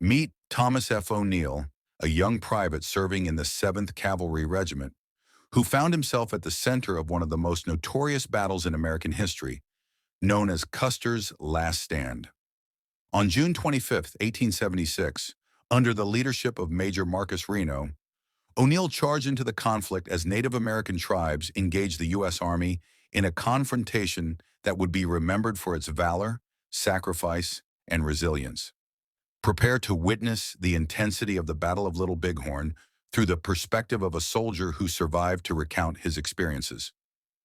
Meet Thomas F. O'Neill, a young private serving in the 7th Cavalry Regiment, who found himself at the center of one of the most notorious battles in American history, known as Custer's Last Stand. On June 25, 1876, under the leadership of Major Marcus Reno, O'Neill charged into the conflict as Native American tribes engaged the U.S. Army in a confrontation that would be remembered for its valor, sacrifice, and resilience. Prepare to witness the intensity of the Battle of Little Bighorn through the perspective of a soldier who survived to recount his experiences.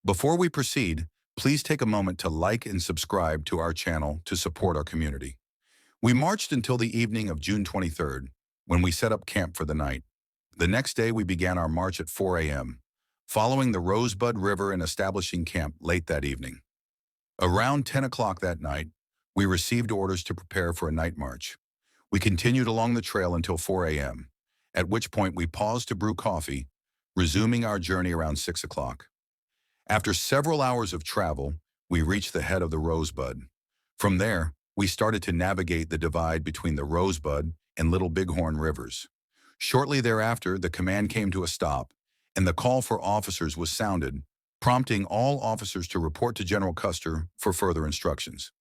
Before we proceed, please take a moment to like and subscribe to our channel to support our community. We marched until the evening of June 23rd, when we set up camp for the night. The next day we began our march at 4 a.m., following the Rosebud River and establishing camp late that evening. Around 10 o'clock that night, we received orders to prepare for a night march. We continued along the trail until 4 a.m., at which point we paused to brew coffee, resuming our journey around 6 o'clock. After several hours of travel, we reached the head of the Rosebud. From there, we started to navigate the divide between the Rosebud and Little Bighorn rivers. Shortly thereafter, the command came to a stop, and the call for officers was sounded, prompting all officers to report to General Custer for further instructions.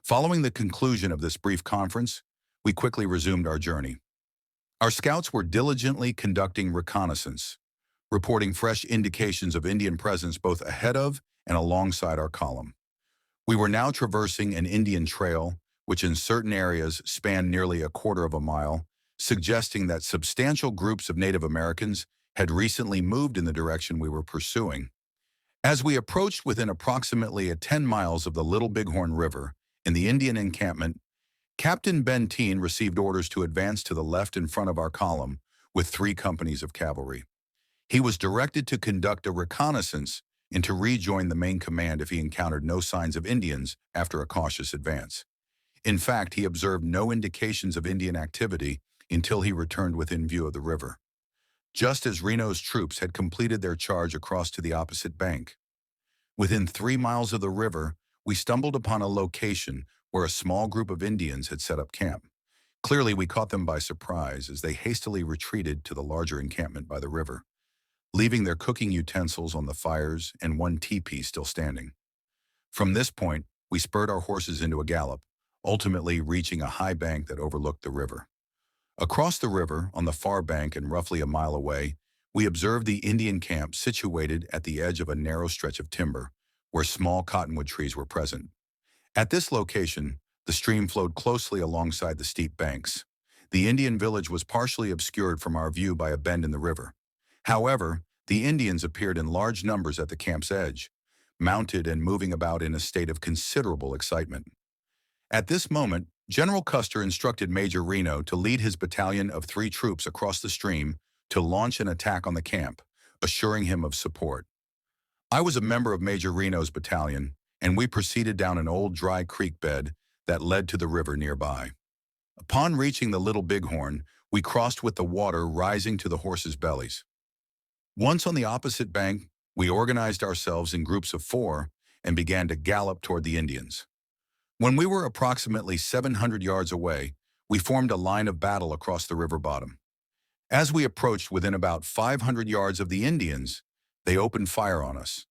Following the conclusion of this brief conference, we quickly resumed our journey. Our scouts were diligently conducting reconnaissance, reporting fresh indications of Indian presence both ahead of and alongside our column. We were now traversing an Indian trail, which in certain areas spanned nearly a quarter of a mile, suggesting that substantial groups of Native Americans had recently moved in the direction we were pursuing. As we approached within approximately 10 miles of the Little Bighorn River in the Indian encampment, Captain Benteen received orders to advance to the left in front of our column with 3 companies of cavalry. He was directed to conduct a reconnaissance and to rejoin the main command if he encountered no signs of Indians after a cautious advance. In fact, he observed no indications of Indian activity until he returned within view of the river, just as Reno's troops had completed their charge across to the opposite bank. Within 3 miles of the river, we stumbled upon a location where a small group of Indians had set up camp. Clearly, we caught them by surprise as they hastily retreated to the larger encampment by the river, leaving their cooking utensils on the fires and 1 teepee still standing. From this point, we spurred our horses into a gallop, ultimately reaching a high bank that overlooked the river. Across the river, on the far bank and roughly a mile away, we observed the Indian camp situated at the edge of a narrow stretch of timber, where small cottonwood trees were present. At this location, the stream flowed closely alongside the steep banks. The Indian village was partially obscured from our view by a bend in the river. However, the Indians appeared in large numbers at the camp's edge, mounted and moving about in a state of considerable excitement. At this moment, General Custer instructed Major Reno to lead his battalion of 3 troops across the stream to launch an attack on the camp, assuring him of support. I was a member of Major Reno's battalion, and we proceeded down an old dry creek bed that led to the river nearby. Upon reaching the Little Bighorn, we crossed with the water rising to the horses' bellies. Once on the opposite bank, we organized ourselves in groups of 4 and began to gallop toward the Indians. When we were approximately 700 yards away, we formed a line of battle across the river bottom. As we approached within about 500 yards of the Indians, they opened fire on us.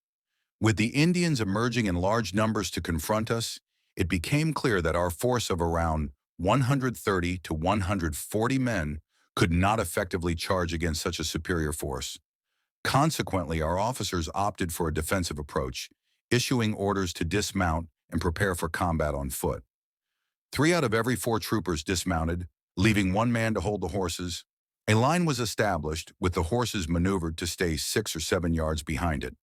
With the Indians emerging in large numbers to confront us, it became clear that our force of around 130 to 140 men could not effectively charge against such a superior force. Consequently, our officers opted for a defensive approach, issuing orders to dismount and prepare for combat on foot. 3 out of every 4 troopers dismounted, leaving 1 man to hold the horses. A line was established, with the horses maneuvered to stay 6 or 7 yards behind it.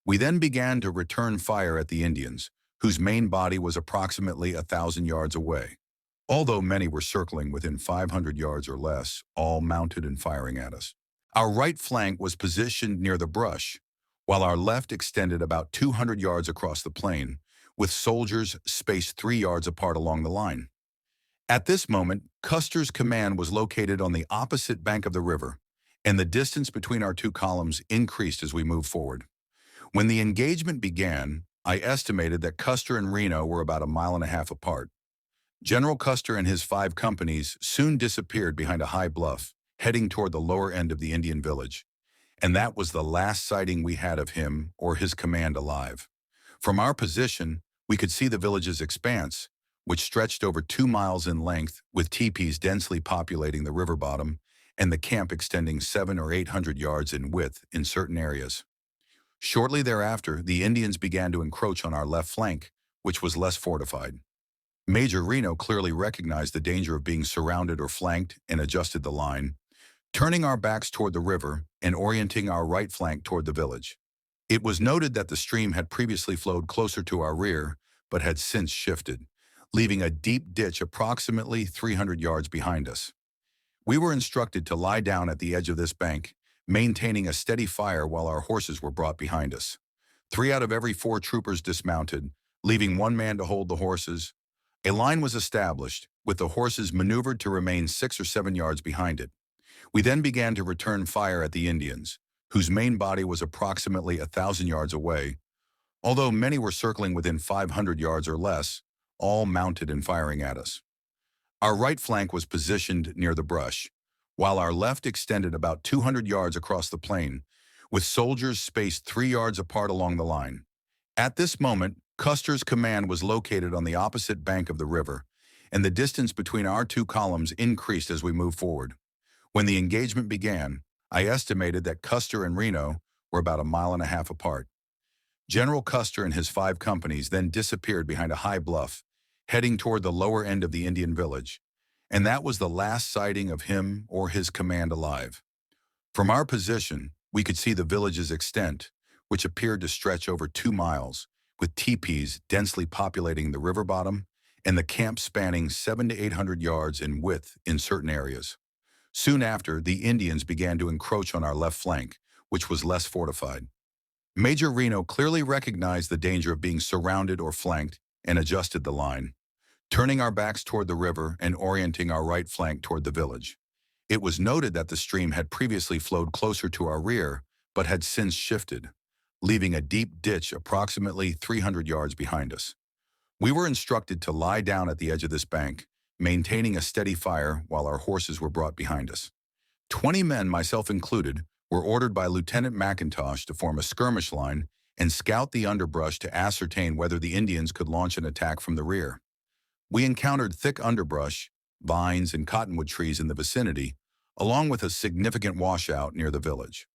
We then began to return fire at the Indians, whose main body was approximately 1,000 yards away, although many were circling within 500 yards or less, all mounted and firing at us. Our right flank was positioned near the brush, while our left extended about 200 yards across the plain, with soldiers spaced 3 yards apart along the line. At this moment, Custer's command was located on the opposite bank of the river, and the distance between our 2 columns increased as we moved forward. When the engagement began, I estimated that Custer and Reno were about 1.5 miles apart. General Custer and his 5 companies soon disappeared behind a high bluff, heading toward the lower end of the Indian village. And that was the last sighting we had of him or his command alive. From our position, we could see the village's expanse, which stretched over 2 miles in length, with teepees densely populating the river bottom, and the camp extending 700 or 800 yards in width in certain areas. Shortly thereafter, the Indians began to encroach on our left flank, which was less fortified. Major Reno clearly recognized the danger of being surrounded or flanked and adjusted the line, turning our backs toward the river and orienting our right flank toward the village. It was noted that the stream had previously flowed closer to our rear, but had since shifted, leaving a deep ditch approximately 300 yards behind us. We were instructed to lie down at the edge of this bank, maintaining a steady fire while our horses were brought behind us. 3 out of every 4 troopers dismounted, leaving 1 man to hold the horses. A line was established, with the horses maneuvered to remain 6 or 7 yards behind it. We then began to return fire at the Indians, whose main body was approximately 1,000 yards away, although many were circling within 500 yards or less, all mounted and firing at us. Our right flank was positioned near the brush, while our left extended about 200 yards across the plain, with soldiers spaced 3 yards apart along the line. At this moment, Custer's command was located on the opposite bank of the river, and the distance between our 2 columns increased as we moved forward. When the engagement began, I estimated that Custer and Reno were about 1.5 miles apart. General Custer and his 5 companies then disappeared behind a high bluff, heading toward the lower end of the Indian village, and that was the last sighting of him or his command alive. From our position, we could see the village's extent, which appeared to stretch over 2 miles, with teepees densely populating the river bottom and the camp spanning 700 to 800 yards in width in certain areas. Soon after, the Indians began to encroach on our left flank, which was less fortified. Major Reno clearly recognized the danger of being surrounded or flanked and adjusted the line, turning our backs toward the river and orienting our right flank toward the village. It was noted that the stream had previously flowed closer to our rear, but had since shifted, leaving a deep ditch approximately 300 yards behind us. We were instructed to lie down at the edge of this bank, maintaining a steady fire while our horses were brought behind us. 20 men, myself included, were ordered by Lieutenant McIntosh to form a skirmish line and scout the underbrush to ascertain whether the Indians could launch an attack from the rear. We encountered thick underbrush, vines, and cottonwood trees in the vicinity, along with a significant washout near the village.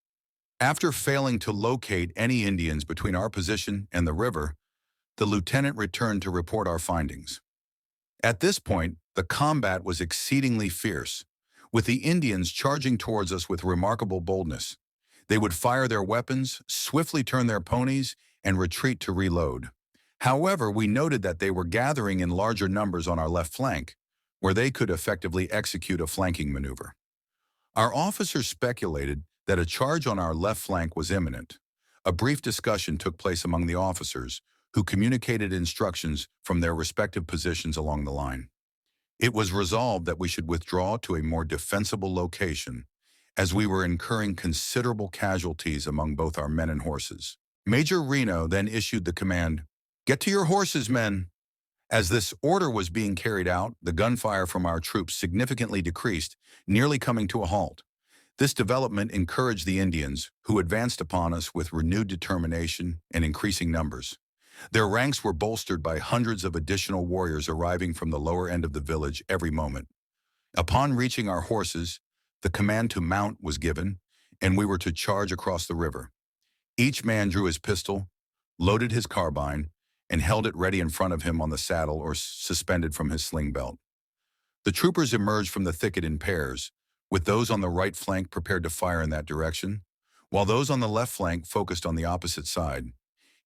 After failing to locate any Indians between our position and the river, the lieutenant returned to report our findings. At this point, the combat was exceedingly fierce, with the Indians charging towards us with remarkable boldness. They would fire their weapons, swiftly turn their ponies, and retreat to reload. However, we noted that they were gathering in larger numbers on our left flank, where they could effectively execute a flanking maneuver. Our officers speculated that a charge on our left flank was imminent. A brief discussion took place among the officers, who communicated instructions from their respective positions along the line. It was resolved that we should withdraw to a more defensible location, as we were incurring considerable casualties among both our men and horses. Major Reno then issued the command, "Get to your horses, men." As this order was being carried out, the gunfire from our troops significantly decreased, nearly coming to a halt. This development encouraged the Indians, who advanced upon us with renewed determination and increasing numbers. Their ranks were bolstered by hundreds of additional warriors arriving from the lower end of the village every moment. Upon reaching our horses, the command to mount was given, and we were to charge across the river. Each man drew his pistol, loaded his carbine, and held it ready in front of him on the saddle or suspended from his sling belt. The troopers emerged from the thicket in pairs, with those on the right flank prepared to fire in that direction, while those on the left flank focused on the opposite side.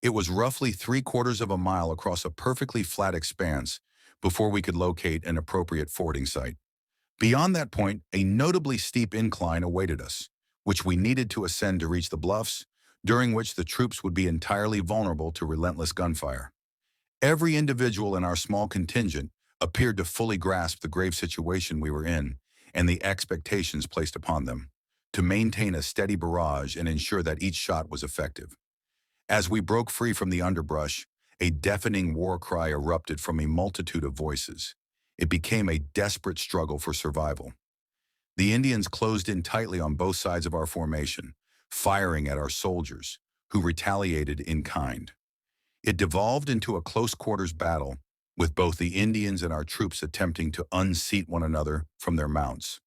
It was roughly 3/4 of a mile across a perfectly flat expanse before we could locate an appropriate fording site. Beyond that point, a notably steep incline awaited us, which we needed to ascend to reach the bluffs, during which the troops would be entirely vulnerable to relentless gunfire. Every individual in our small contingent appeared to fully grasp the grave situation we were in and the expectations placed upon them, to maintain a steady barrage and ensure that each shot was effective. As we broke free from the underbrush, a deafening war cry erupted from a multitude of voices. It became a desperate struggle for survival. The Indians closed in tightly on both sides of our formation, firing at our soldiers, who retaliated in kind. It devolved into a close-quarters battle, with both the Indians and our troops attempting to unseat one another from their mounts,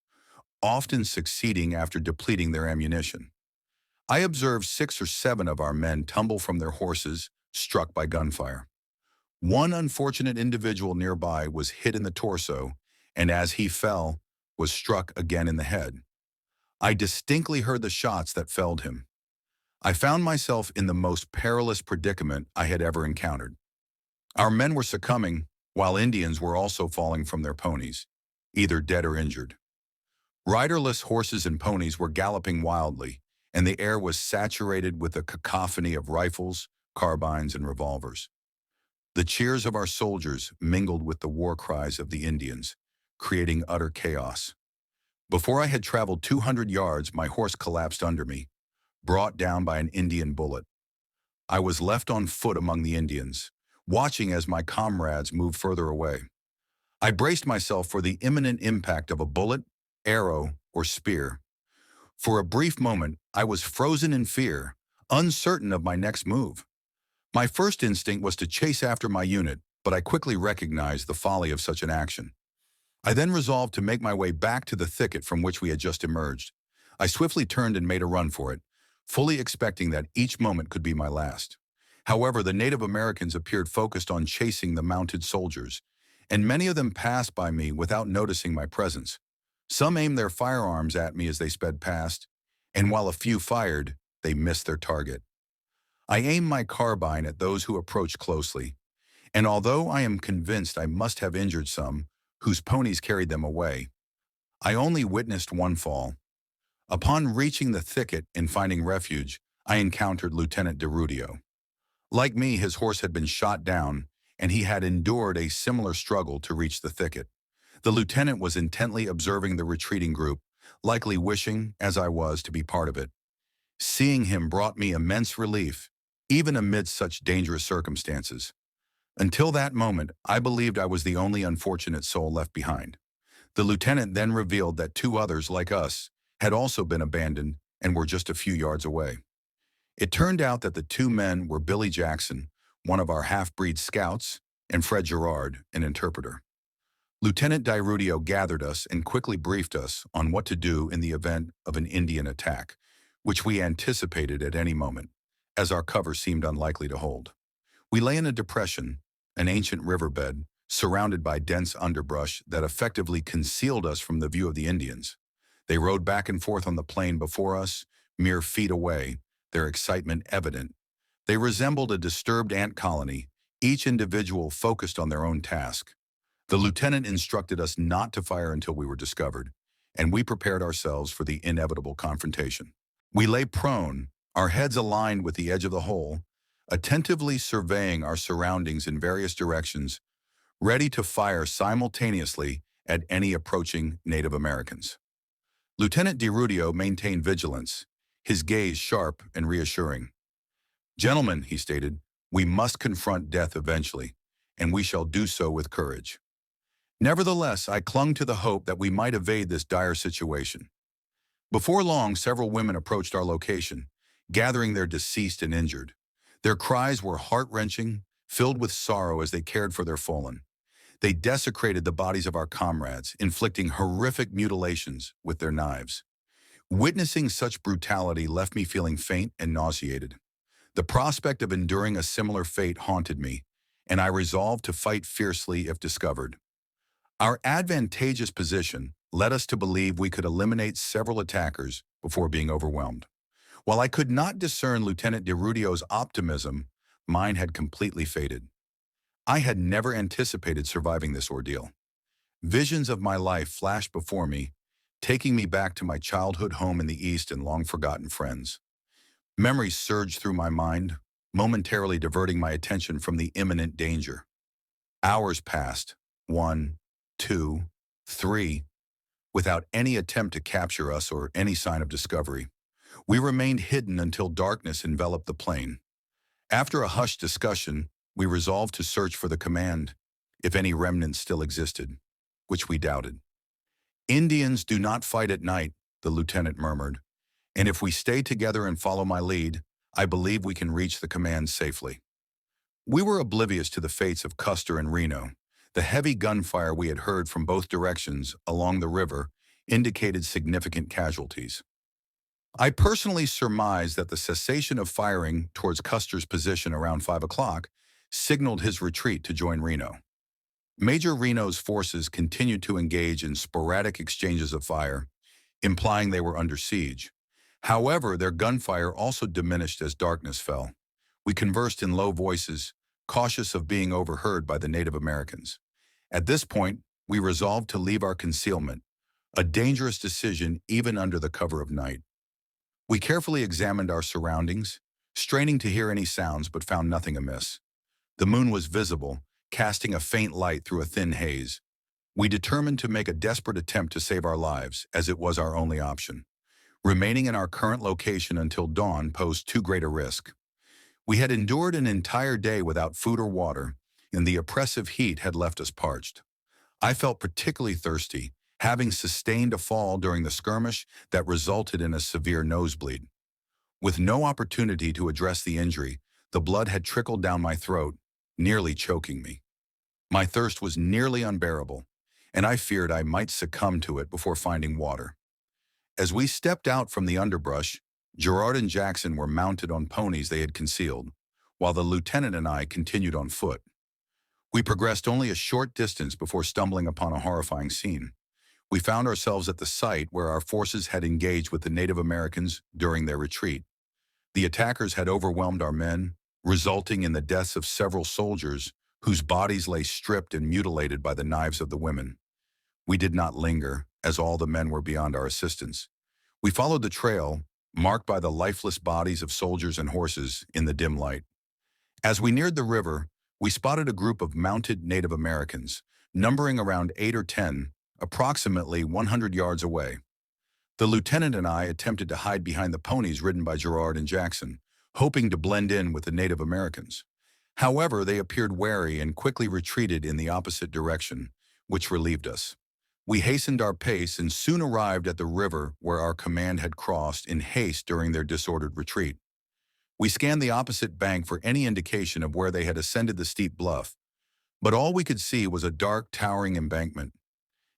often succeeding after depleting their ammunition. I observed 6 or 7 of our men tumble from their horses, struck by gunfire. One unfortunate individual nearby was hit in the torso, and as he fell, was struck again in the head. I distinctly heard the shots that felled him. I found myself in the most perilous predicament I had ever encountered. Our men were succumbing, while Indians were also falling from their ponies, either dead or injured. Riderless horses and ponies were galloping wildly, and the air was saturated with a cacophony of rifles, carbines, and revolvers. The cheers of our soldiers mingled with the war cries of the Indians, creating utter chaos. Before I had traveled 200 yards, my horse collapsed under me, brought down by an Indian bullet. I was left on foot among the Indians, watching as my comrades moved further away. I braced myself for the imminent impact of a bullet, arrow, or spear. For a brief moment, I was frozen in fear, uncertain of my next move. My first instinct was to chase after my unit, but I quickly recognized the folly of such an action. I then resolved to make my way back to the thicket from which we had just emerged. I swiftly turned and made a run for it, fully expecting that each moment could be my last. However, the Native Americans appeared focused on chasing the mounted soldiers, and many of them passed by me without noticing my presence. Some aimed their firearms at me as they sped past, and while a few fired, they missed their target. I aimed my carbine at those who approached closely, and although I am convinced I must have injured some, whose ponies carried them away, I only witnessed one fall. Upon reaching the thicket and finding refuge, I encountered Lieutenant DeRudio. Like me, his horse had been shot down, and he had endured a similar struggle to reach the thicket. The lieutenant was intently observing the retreating group, likely wishing, as I was, to be part of it. Seeing him brought me immense relief, even amidst such dangerous circumstances. Until that moment, I believed I was the only unfortunate soul left behind. The lieutenant then revealed that 2 others, like us, had also been abandoned and were just a few yards away. It turned out that the 2 men were Billy Jackson, one of our half-breed scouts, and Fred Gerard, an interpreter. Lieutenant DeRudio gathered us and quickly briefed us on what to do in the event of an Indian attack, which we anticipated at any moment, as our cover seemed unlikely to hold. We lay in a depression, an ancient riverbed, surrounded by dense underbrush that effectively concealed us from the view of the Indians. They rode back and forth on the plain before us, mere feet away, their excitement evident. They resembled a disturbed ant colony, each individual focused on their own task. The lieutenant instructed us not to fire until we were discovered, and we prepared ourselves for the inevitable confrontation. We lay prone, our heads aligned with the edge of the hole, attentively surveying our surroundings in various directions, ready to fire simultaneously at any approaching Native Americans. Lieutenant DeRudio maintained vigilance, his gaze sharp and reassuring. "Gentlemen," he stated, "we must confront death eventually, and we shall do so with courage." Nevertheless, I clung to the hope that we might evade this dire situation. Before long, several women approached our location, gathering their deceased and injured. Their cries were heart-wrenching, filled with sorrow as they cared for their fallen. They desecrated the bodies of our comrades, inflicting horrific mutilations with their knives. Witnessing such brutality left me feeling faint and nauseated. The prospect of enduring a similar fate haunted me, and I resolved to fight fiercely if discovered. Our advantageous position led us to believe we could eliminate several attackers before being overwhelmed. While I could not discern Lieutenant DeRudio's optimism, mine had completely faded. I had never anticipated surviving this ordeal. Visions of my life flashed before me, taking me back to my childhood home in the East and long-forgotten friends. Memories surged through my mind, momentarily diverting my attention from the imminent danger. Hours passed, 1, 2, 3, without any attempt to capture us or any sign of discovery. We remained hidden until darkness enveloped the plain. After a hushed discussion, we resolved to search for the command, if any remnants still existed. which we doubted. "Indians do not fight at night," the lieutenant murmured, "and if we stay together and follow my lead, I believe we can reach the command safely." We were oblivious to the fates of Custer and Reno. The heavy gunfire we had heard from both directions along the river indicated significant casualties. I personally surmised that the cessation of firing towards Custer's position around 5 o'clock signaled his retreat to join Reno. Major Reno's forces continued to engage in sporadic exchanges of fire, implying they were under siege. However, their gunfire also diminished as darkness fell. We conversed in low voices, cautious of being overheard by the Native Americans. At this point, we resolved to leave our concealment, a dangerous decision even under the cover of night. We carefully examined our surroundings, straining to hear any sounds but found nothing amiss. The moon was visible, casting a faint light through a thin haze. We determined to make a desperate attempt to save our lives, as it was our only option. Remaining in our current location until dawn posed too great a risk. We had endured an entire day without food or water, and the oppressive heat had left us parched. I felt particularly thirsty, having sustained a fall during the skirmish that resulted in a severe nosebleed. With no opportunity to address the injury, the blood had trickled down my throat, nearly choking me. My thirst was nearly unbearable, and I feared I might succumb to it before finding water. As we stepped out from the underbrush, Gerard and Jackson were mounted on ponies they had concealed, while the lieutenant and I continued on foot. We progressed only a short distance before stumbling upon a horrifying scene. We found ourselves at the site where our forces had engaged with the Native Americans during their retreat. The attackers had overwhelmed our men, resulting in the deaths of several soldiers whose bodies lay stripped and mutilated by the knives of the women. We did not linger, as all the men were beyond our assistance. We followed the trail, marked by the lifeless bodies of soldiers and horses in the dim light. As we neared the river, we spotted a group of mounted Native Americans, numbering around 8 or 10, approximately 100 yards away. The lieutenant and I attempted to hide behind the ponies ridden by Gerard and Jackson, hoping to blend in with the Native Americans. However, they appeared wary and quickly retreated in the opposite direction, which relieved us. We hastened our pace and soon arrived at the river where our command had crossed in haste during their disordered retreat. We scanned the opposite bank for any indication of where they had ascended the steep bluff, but all we could see was a dark, towering embankment.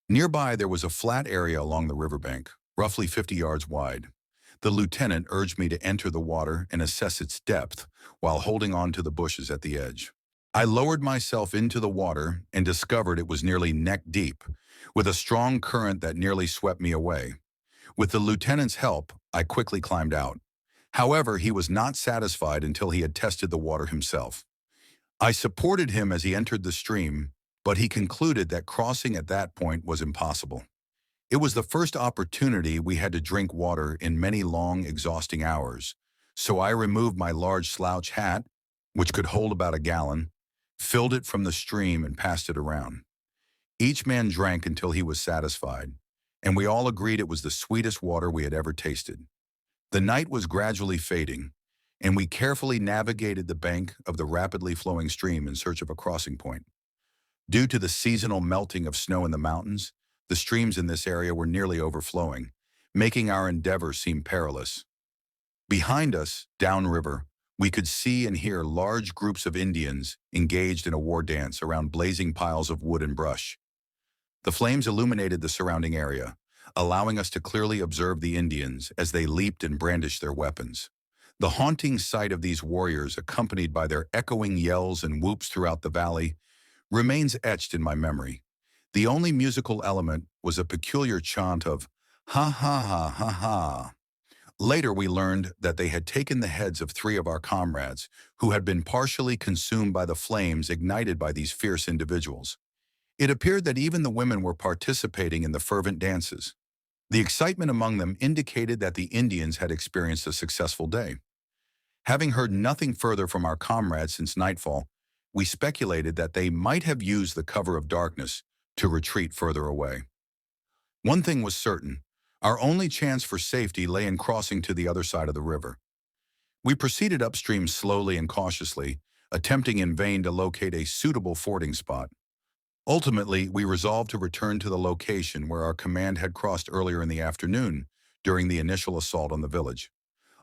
Nearby, there was a flat area along the riverbank, roughly 50 yards wide. The lieutenant urged me to enter the water and assess its depth while holding on to the bushes at the edge. I lowered myself into the water and discovered it was nearly neck-deep, with a strong current that nearly swept me away. With the lieutenant's help, I quickly climbed out. However, he was not satisfied until he had tested the water himself. I supported him as he entered the stream, but he concluded that crossing at that point was impossible. It was the first opportunity we had to drink water in many long, exhausting hours, so I removed my large slouch hat, which could hold about a gallon, filled it from the stream and passed it around. Each man drank until he was satisfied, and we all agreed it was the sweetest water we had ever tasted. The night was gradually fading, and we carefully navigated the bank of the rapidly flowing stream in search of a crossing point. Due to the seasonal melting of snow in the mountains, the streams in this area were nearly overflowing, making our endeavor seem perilous. Behind us, downriver, we could see and hear large groups of Indians engaged in a war dance around blazing piles of wood and brush. The flames illuminated the surrounding area, allowing us to clearly observe the Indians as they leaped and brandished their weapons. The haunting sight of these warriors, accompanied by their echoing yells and whoops throughout the valley, remains etched in my memory. The only musical element was a peculiar chant of "ha ha ha ha ha." Later we learned that they had taken the heads of 3 of our comrades, who had been partially consumed by the flames ignited by these fierce individuals. It appeared that even the women were participating in the fervent dances. The excitement among them indicated that the Indians had experienced a successful day. Having heard nothing further from our comrades since nightfall, we speculated that they might have used the cover of darkness to retreat further away. One thing was certain: our only chance for safety lay in crossing to the other side of the river. We proceeded upstream slowly and cautiously, attempting in vain to locate a suitable fording spot. Ultimately, we resolved to return to the location where our command had crossed earlier in the afternoon during the initial assault on the village.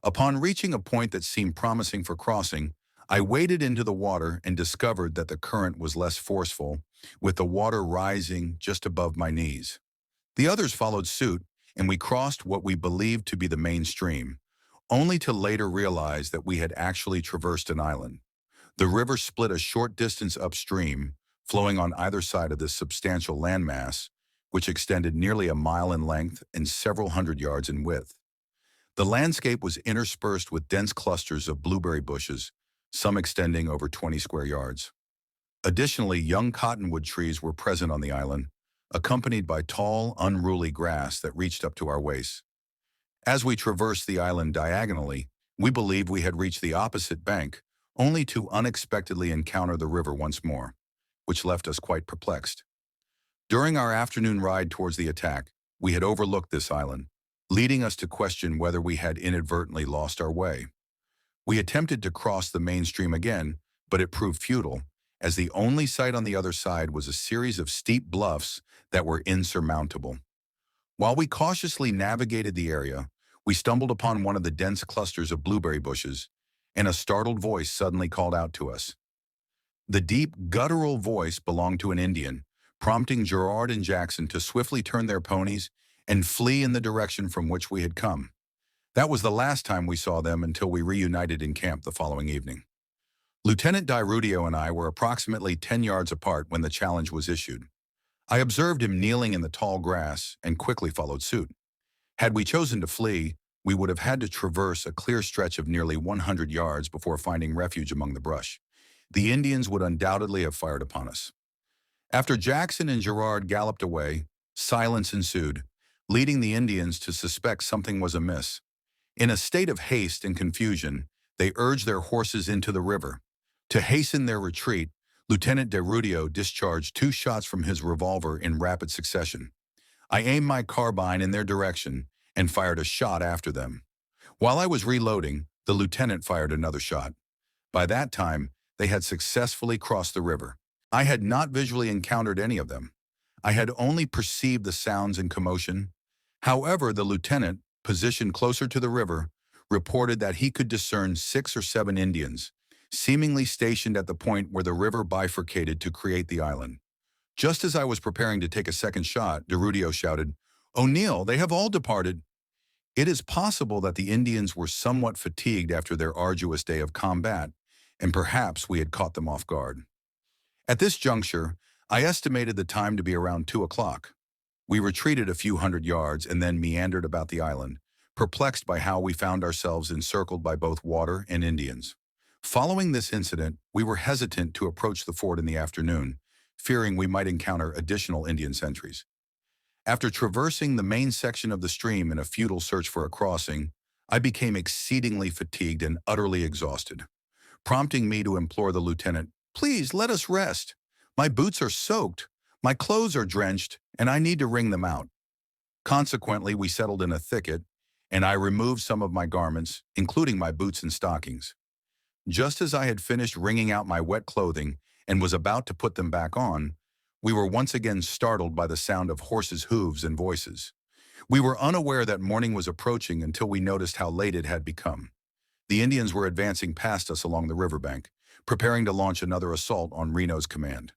Upon reaching a point that seemed promising for crossing, I waded into the water and discovered that the current was less forceful, with the water rising just above my knees. The others followed suit, and we crossed what we believed to be the main stream, only to later realize that we had actually traversed an island. The river split a short distance upstream, flowing on either side of this substantial landmass, which extended nearly a mile in length and several hundred yards in width. The landscape was interspersed with dense clusters of blueberry bushes, some extending over 20 square yards. Additionally, young cottonwood trees were present on the island, accompanied by tall, unruly grass that reached up to our waists. As we traversed the island diagonally, we believed we had reached the opposite bank, only to unexpectedly encounter the river once more, which left us quite perplexed. During our afternoon ride towards the attack, we had overlooked this island, leading us to question whether we had inadvertently lost our way. We attempted to cross the main stream again, but it proved futile, as the only sight on the other side was a series of steep bluffs that were insurmountable. While we cautiously navigated the area, we stumbled upon one of the dense clusters of blueberry bushes, and a startled voice suddenly called out to us. The deep, guttural voice belonged to an Indian, prompting Gerard and Jackson to swiftly turn their ponies and flee in the direction from which we had come. That was the last time we saw them until we reunited in camp the following evening. Lieutenant DiRudio and I were approximately 10 yards apart when the challenge was issued. I observed him kneeling in the tall grass and quickly followed suit. Had we chosen to flee, we would have had to traverse a clear stretch of nearly 100 yards before finding refuge among the brush. The Indians would undoubtedly have fired upon us. After Jackson and Gerard galloped away, silence ensued, leading the Indians to suspect something was amiss. In a state of haste and confusion, they urged their horses into the river. To hasten their retreat, Lieutenant DiRudio discharged 2 shots from his revolver in rapid succession. I aimed my carbine in their direction and fired a shot after them. While I was reloading, the lieutenant fired another shot. By that time, they had successfully crossed the river. I had not visually encountered any of them. I had only perceived the sounds and commotion. However, the lieutenant, positioned closer to the river, reported that he could discern 6 or 7 Indians, seemingly stationed at the point where the river bifurcated to create the island. Just as I was preparing to take a second shot, DiRudio shouted, "O'Neill, they have all departed." It is possible that the Indians were somewhat fatigued after their arduous day of combat, and perhaps we had caught them off guard. At this juncture, I estimated the time to be around 2 o'clock. We retreated a few hundred yards and then meandered about the island, perplexed by how we found ourselves encircled by both water and Indians. Following this incident, we were hesitant to approach the fort in the afternoon, fearing we might encounter additional Indian sentries. After traversing the main section of the stream in a futile search for a crossing, I became exceedingly fatigued and utterly exhausted, prompting me to implore the lieutenant, "Please let us rest. My boots are soaked, my clothes are drenched, and I need to wring them out." Consequently, we settled in a thicket, and I removed some of my garments, including my boots and stockings. Just as I had finished wringing out my wet clothing and was about to put them back on, we were once again startled by the sound of horses' hooves and voices. We were unaware that morning was approaching until we noticed how late it had become. The Indians were advancing past us along the riverbank, preparing to launch another assault on Reno's command.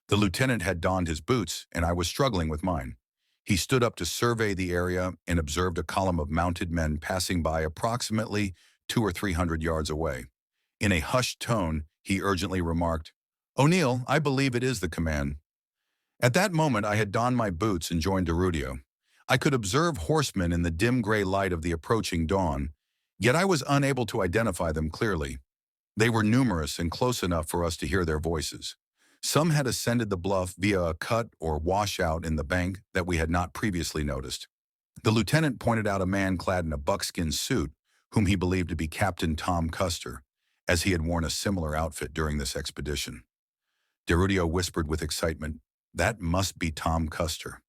The lieutenant had donned his boots, and I was struggling with mine. He stood up to survey the area and observed a column of mounted men passing by approximately 200 or 300 yards away. In a hushed tone, he urgently remarked, "O'Neill, I believe it is the command." At that moment, I had donned my boots and joined DiRudio. I could observe horsemen in the dim gray light of the approaching dawn, yet I was unable to identify them clearly. They were numerous and close enough for us to hear their voices. Some had ascended the bluff via a cut or washout in the bank that we had not previously noticed. The lieutenant pointed out a man clad in a buckskin suit, whom he believed to be Captain Tom Custer, as he had worn a similar outfit during this expedition. DiRudio whispered with excitement, "That must be Tom Custer."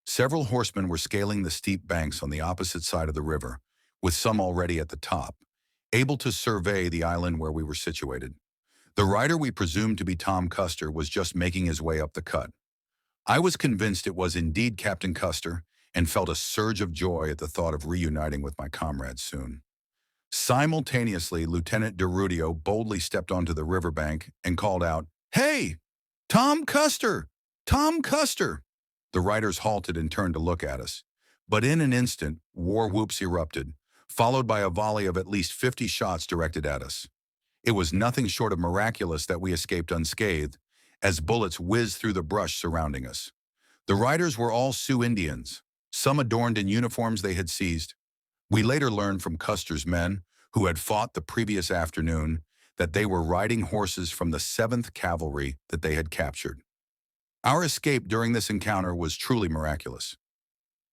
Several horsemen were scaling the steep banks on the opposite side of the river, with some already at the top, able to survey the island where we were situated. The rider we presumed to be Tom Custer was just making his way up the cut. I was convinced it was indeed Captain Custer and felt a surge of joy at the thought of reuniting with my comrades soon. Simultaneously, Lieutenant DeRudio boldly stepped onto the riverbank and called out, "Hey, Tom Custer! Tom Custer!" The riders halted and turned to look at us. But in an instant, war whoops erupted, followed by a volley of at least 50 shots directed at us. It was nothing short of miraculous that we escaped unscathed, as bullets whizzed through the brush surrounding us. The riders were all Sioux Indians, some adorned in uniforms they had seized. We later learned from Custer's men, who had fought the previous afternoon, that they were riding horses from the 7th Cavalry that they had captured. Our escape during this encounter was truly miraculous.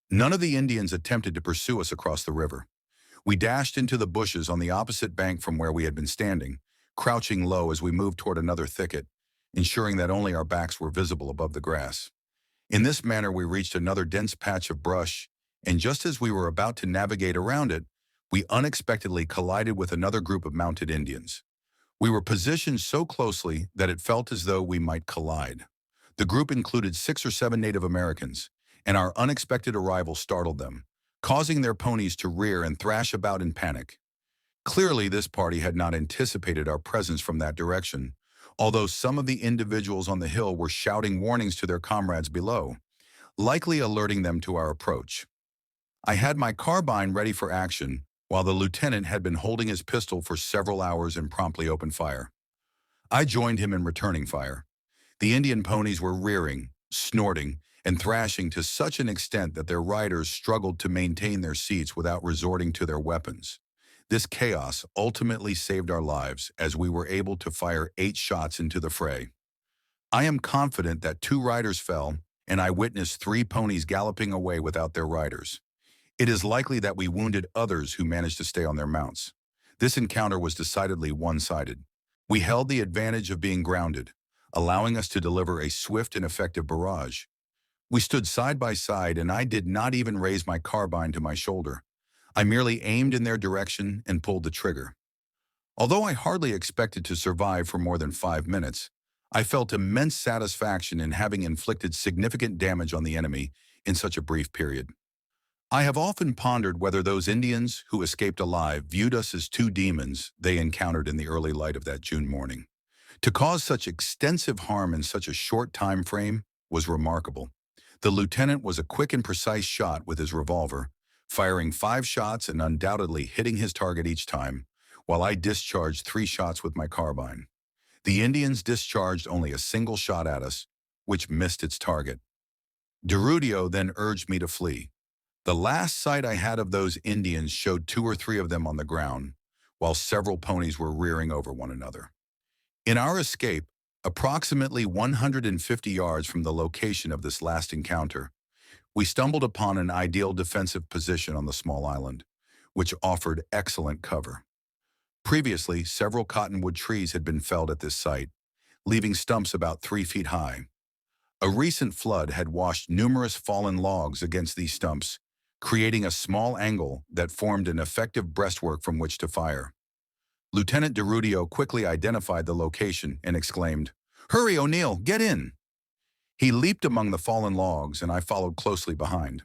None of the Indians attempted to pursue us across the river. We dashed into the bushes on the opposite bank from where we had been standing, crouching low as we moved toward another thicket, ensuring that only our backs were visible above the grass. In this manner, we reached another dense patch of brush, and just as we were about to navigate around it, we unexpectedly collided with another group of mounted Indians. We were positioned so closely that it felt as though we might collide. The group included 6 or 7 Native Americans, and our unexpected arrival startled them, causing their ponies to rear and thrash about in panic. Clearly, this party had not anticipated our presence from that direction, although some of the individuals on the hill were shouting warnings to their comrades below, likely alerting them to our approach. I had my carbine ready for action, while the lieutenant had been holding his pistol for several hours and promptly opened fire. I joined him in returning fire. The Indian ponies were rearing, snorting, and thrashing to such an extent that their riders struggled to maintain their seats without resorting to their weapons. This chaos ultimately saved our lives as we were able to fire 8 shots into the fray. I am confident that 2 riders fell, and I witnessed 3 ponies galloping away without their riders. It is likely that we wounded others who managed to stay on their mounts. This encounter was decidedly one-sided. We held the advantage of being grounded, allowing us to deliver a swift and effective barrage. We stood side by side, and I did not even raise my carbine to my shoulder. I merely aimed in their direction and pulled the trigger. Although I hardly expected to survive for more than 5 minutes, I felt immense satisfaction in having inflicted significant damage on the enemy in such a brief period. I have often pondered whether those Indians who escaped alive viewed us as 2 demons they encountered in the early light of that June morning. To cause such extensive harm in such a short time frame was remarkable. The lieutenant was a quick and precise shot with his revolver, firing 5 shots and undoubtedly hitting his target each time, while I discharged 3 shots with my carbine. The Indians discharged only a single shot at us, which missed its target. DeRudio then urged me to flee. The last sight I had of those Indians showed 2 or 3 of them on the ground, while several ponies were rearing over one another. In our escape, approximately 150 yards from the location of this last encounter, we stumbled upon an ideal defensive position on the small island, which offered excellent cover. Previously, several cottonwood trees had been felled at this site, leaving stumps about 3 feet high. A recent flood had washed numerous fallen logs against these stumps, creating a small angle that formed an effective breastwork from which to fire. Lieutenant DeRudio quickly identified the location and exclaimed, "Hurry, O'Neill, get in!" He leaped among the fallen logs, and I followed closely behind.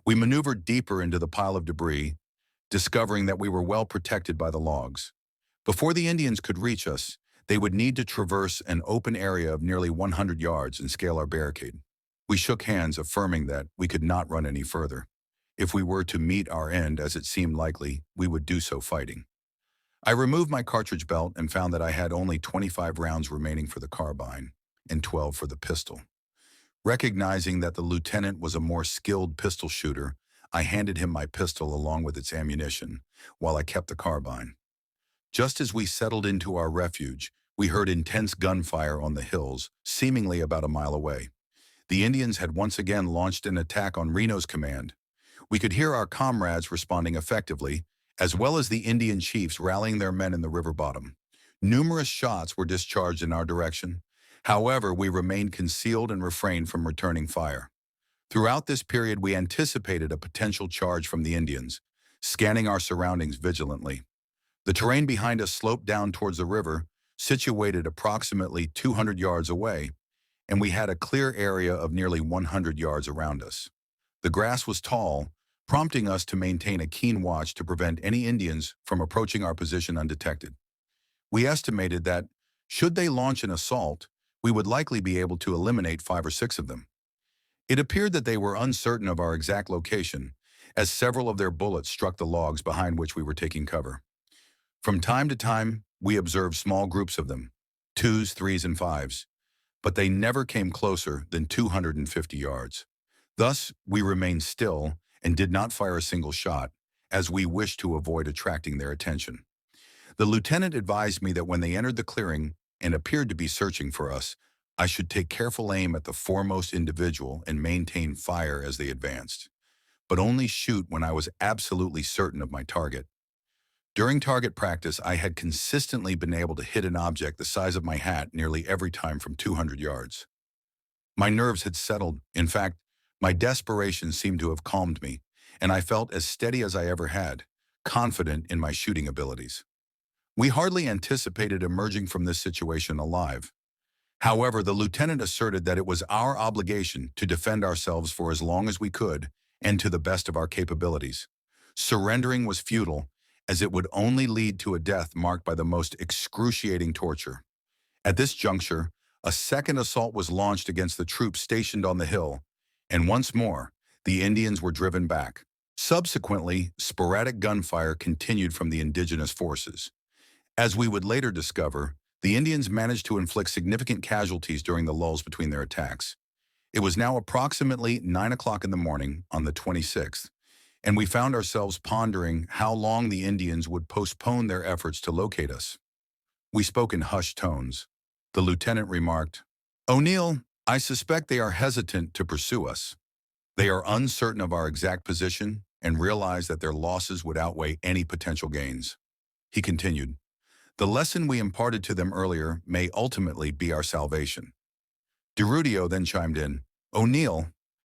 We maneuvered deeper into the pile of debris, discovering that we were well protected by the logs. Before the Indians could reach us, they would need to traverse an open area of nearly 100 yards and scale our barricade. We shook hands, affirming that we could not run any further. If we were to meet our end, as it seemed likely, we would do so fighting. I removed my cartridge belt and found that I had only 25 rounds remaining for the carbine and 12 for the pistol. Recognizing that the lieutenant was a more skilled pistol shooter, I handed him my pistol along with its ammunition, while I kept the carbine. Just as we settled into our refuge, we heard intense gunfire on the hills, seemingly about a mile away. The Indians had once again launched an attack on Reno's command. We could hear our comrades responding effectively, as well as the Indian chiefs rallying their men in the river bottom. Numerous shots were discharged in our direction. However, we remained concealed and refrained from returning fire. Throughout this period, we anticipated a potential charge from the Indians, scanning our surroundings vigilantly. The terrain behind us sloped down towards the river, situated approximately 200 yards away, and we had a clear area of nearly 100 yards around us. The grass was tall, prompting us to maintain a keen watch to prevent any Indians from approaching our position undetected. We estimated that, should they launch an assault, we would likely be able to eliminate 5 or 6 of them. It appeared that they were uncertain of our exact location, as several of their bullets struck the logs behind which we were taking cover. From time to time, we observed small groups of them, 2s, 3s, and 5s, but they never came closer than 250 yards. Thus, we remained still and did not fire a single shot, as we wished to avoid attracting their attention. The lieutenant advised me that when they entered the clearing and appeared to be searching for us, I should take careful aim at the foremost individual and maintain fire as they advanced, but only shoot when I was absolutely certain of my target. During target practice, I had consistently been able to hit an object the size of my hat nearly every time from 200 yards. My nerves had settled. In fact, my desperation seemed to have calmed me, and I felt as steady as I ever had, confident in my shooting abilities. We hardly anticipated emerging from this situation alive. However, the lieutenant asserted that it was our obligation to defend ourselves for as long as we could and to the best of our capabilities. Surrendering was futile, as it would only lead to a death marked by the most excruciating torture. At this juncture, a second assault was launched against the troops stationed on the hill, and once more, the Indians were driven back. Subsequently, sporadic gunfire continued from the indigenous forces. As we would later discover, the Indians managed to inflict significant casualties during the lulls between their attacks. It was now approximately 9 o'clock in the morning on the 26th, and we found ourselves pondering how long the Indians would postpone their efforts to locate us. We spoke in hushed tones. The lieutenant remarked, "O'Neill, I suspect they are hesitant to pursue us. They are uncertain of our exact position and realize that their losses would outweigh any potential gains." He continued, "The lesson we imparted to them earlier may ultimately be our salvation." DeRudio then chimed in, "O'Neill,